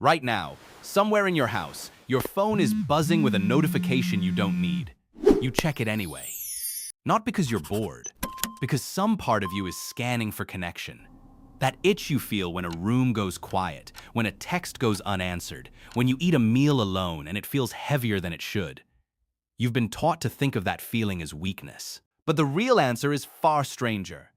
Right now, somewhere in your house, your phone is buzzing with a notification you don't need. You check it anyway. Not because you're bored, because some part of you is scanning for connection. That itch you feel when a room goes quiet, when a text goes unanswered, when you eat a meal alone and it feels heavier than it should. You've been taught to think of that feeling as weakness. But the real answer is far stranger.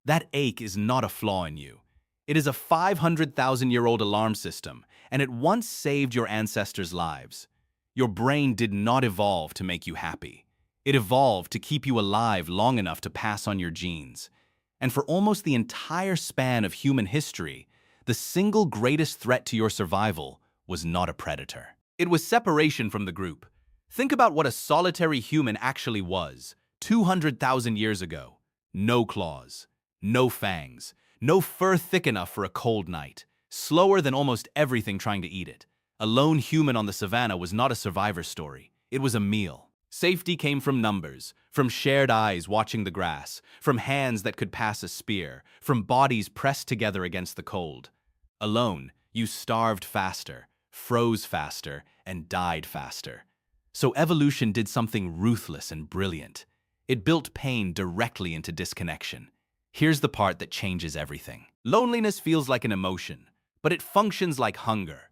That ache is not a flaw in you. It is a 500,000-year-old alarm system, and it once saved your ancestors' lives. Your brain did not evolve to make you happy. It evolved to keep you alive long enough to pass on your genes. And for almost the entire span of human history, the single greatest threat to your survival was not a predator. It was separation from the group. Think about what a solitary human actually was 200,000 years ago. No claws, no fangs, no fur thick enough for a cold night, slower than almost everything trying to eat it. A lone human on the savannah was not a survivor story. It was a meal. Safety came from numbers, from shared eyes watching the grass, from hands that could pass a spear, from bodies pressed together against the cold. Alone, you starved faster, froze faster, and died faster. So evolution did something ruthless and brilliant. It built pain directly into disconnection. Here's the part that changes everything. Loneliness feels like an emotion, but it functions like hunger.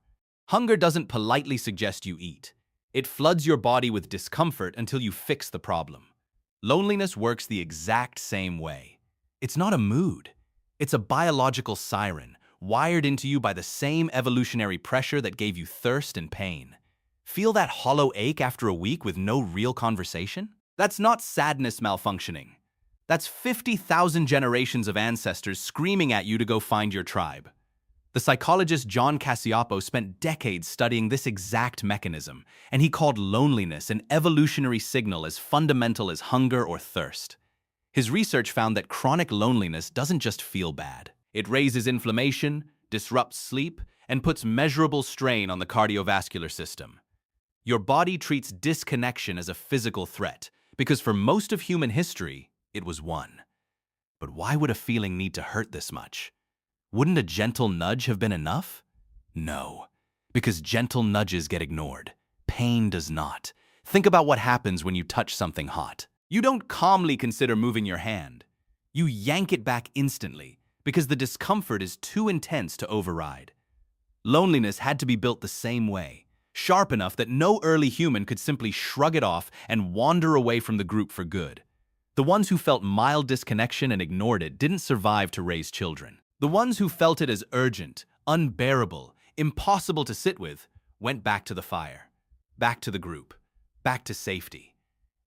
Hunger doesn't politely suggest you eat. It floods your body with discomfort until you fix the problem. Loneliness works the exact same way. It's not a mood. It's a biological siren, wired into you by the same evolutionary pressure that gave you thirst and pain. Feel that hollow ache after a week with no real conversation? That's not sadness malfunctioning. That's 50,000 generations of ancestors screaming at you to go find your tribe. The psychologist John Cacioppo spent decades studying this exact mechanism, and he called loneliness an evolutionary signal as fundamental as hunger or thirst. His research found that chronic loneliness doesn't just feel bad. It raises inflammation, disrupts sleep, and puts measurable strain on the cardiovascular system. Your body treats disconnection as a physical threat, because for most of human history, it was one. But why would a feeling need to hurt this much? Wouldn't a gentle nudge have been enough? No, because gentle nudges get ignored. Pain does not. Think about what happens when you touch something hot. You don't calmly consider moving your hand. You yank it back instantly, because the discomfort is too intense to override. Loneliness had to be built the same way, sharp enough that no early human could simply shrug it off and wander away from the group for good. The ones who felt mild disconnection and ignored it didn't survive to raise children. The ones who felt it as urgent, unbearable, impossible to sit with, went back to the fire, back to the group, back to safety.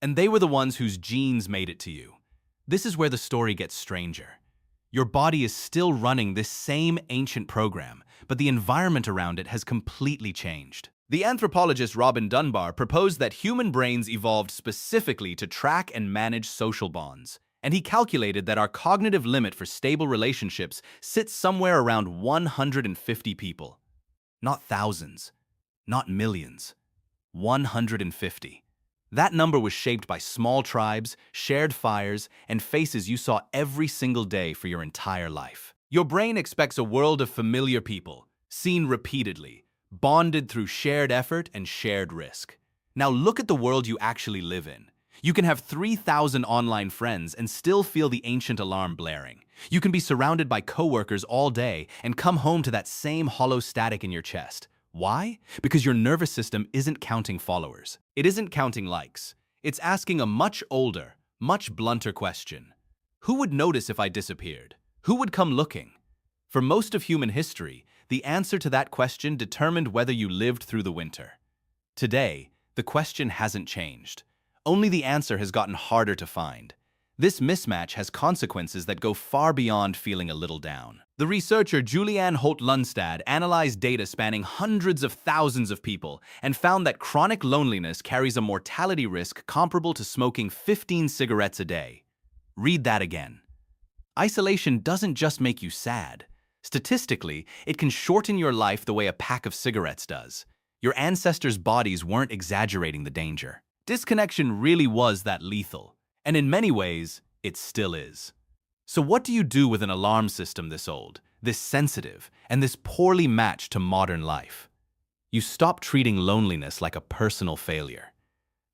And they were the ones whose genes made it to you. This is where the story gets stranger. Your body is still running this same ancient program, but the environment around it has completely changed. The anthropologist Robin Dunbar proposed that human brains evolved specifically to track and manage social bonds. And he calculated that our cognitive limit for stable relationships sits somewhere around 150 people. Not thousands, not millions. 150. That number was shaped by small tribes, shared fires, and faces you saw every single day for your entire life. Your brain expects a world of familiar people, seen repeatedly, bonded through shared effort and shared risk. Now look at the world you actually live in. You can have 3,000 online friends and still feel the ancient alarm blaring. You can be surrounded by coworkers all day and come home to that same hollow static in your chest. Why? Because your nervous system isn't counting followers. It isn't counting likes. It's asking a much older, much blunter question. Who would notice if I disappeared? Who would come looking? For most of human history, the answer to that question determined whether you lived through the winter. Today, the question hasn't changed. Only the answer has gotten harder to find. This mismatch has consequences that go far beyond feeling a little down. The researcher Julianne Holt-Lundstad analyzed data spanning hundreds of thousands of people and found that chronic loneliness carries a mortality risk comparable to smoking 15 cigarettes a day. Read that again. Isolation doesn't just make you sad. Statistically, it can shorten your life the way a pack of cigarettes does. Your ancestors' bodies weren't exaggerating the danger. Disconnection really was that lethal, and in many ways, it still is. So what do you do with an alarm system this old, this sensitive, and this poorly matched to modern life? You stop treating loneliness like a personal failure.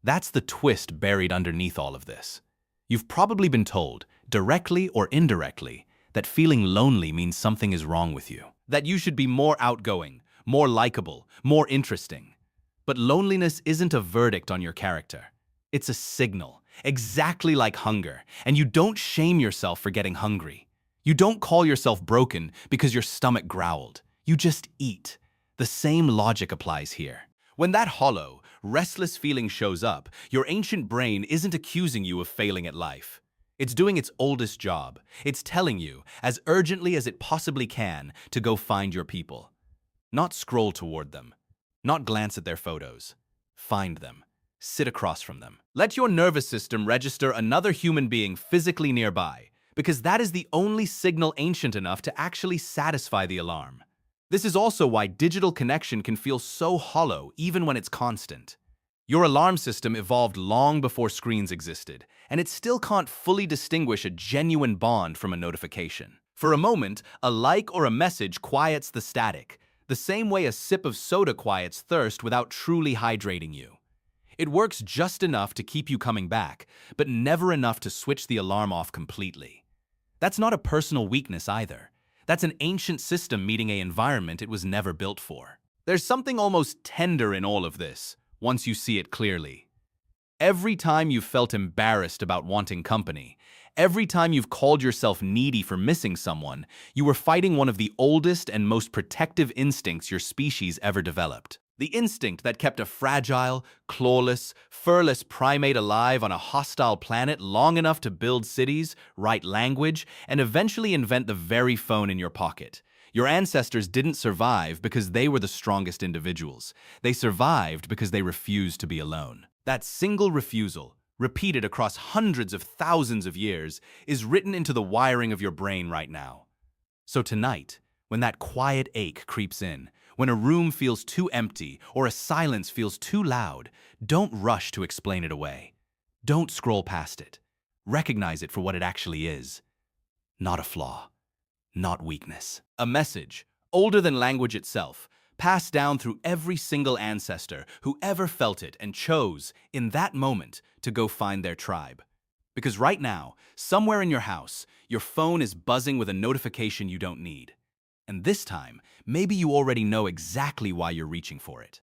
That's the twist buried underneath all of this. You've probably been told, directly or indirectly, that feeling lonely means something is wrong with you. That you should be more outgoing, more likable, more interesting. But loneliness isn't a verdict on your character. It's a signal, exactly like hunger, and you don't shame yourself for getting hungry. You don't call yourself broken because your stomach growled. You just eat. The same logic applies here. When that hollow, restless feeling shows up, your ancient brain isn't accusing you of failing at life. It's doing its oldest job. It's telling you, as urgently as it possibly can, to go find your people. Not scroll toward them. Not glance at their photos. Find them. Sit across from them. Let your nervous system register another human being physically nearby, because that is the only signal ancient enough to actually satisfy the alarm. This is also why digital connection can feel so hollow even when it's constant. Your alarm system evolved long before screens existed, and it still can't fully distinguish a genuine bond from a notification. For a moment, a like or a message quiets the static, the same way a sip of soda quiets thirst without truly hydrating you. It works just enough to keep you coming back, but never enough to switch the alarm off completely. That's not a personal weakness either. That's an ancient system meeting an environment it was never built for. There's something almost tender in all of this, once you see it clearly. Every time you've felt embarrassed about wanting company, every time you've called yourself needy for missing someone, you were fighting one of the oldest and most protective instincts your species ever developed. The instinct that kept a fragile, clawless, furless primate alive on a hostile planet long enough to build cities, write language, and eventually invent the very phone in your pocket. Your ancestors didn't survive because they were the strongest individuals. They survived because they refused to be alone. That single refusal, repeated across hundreds of thousands of years, is written into the wiring of your brain right now. So tonight, when that quiet ache creeps in, when a room feels too empty or a silence feels too loud, don't rush to explain it away. Don't scroll past it. Recognize it for what it actually is. Not a flaw. Not weakness. A message, older than language itself, passed down through every single ancestor who ever felt it and chose, in that moment, to go find their tribe. Because right now, somewhere in your house, your phone is buzzing with a notification you don't need. And this time, maybe you already know exactly why you're reaching for it.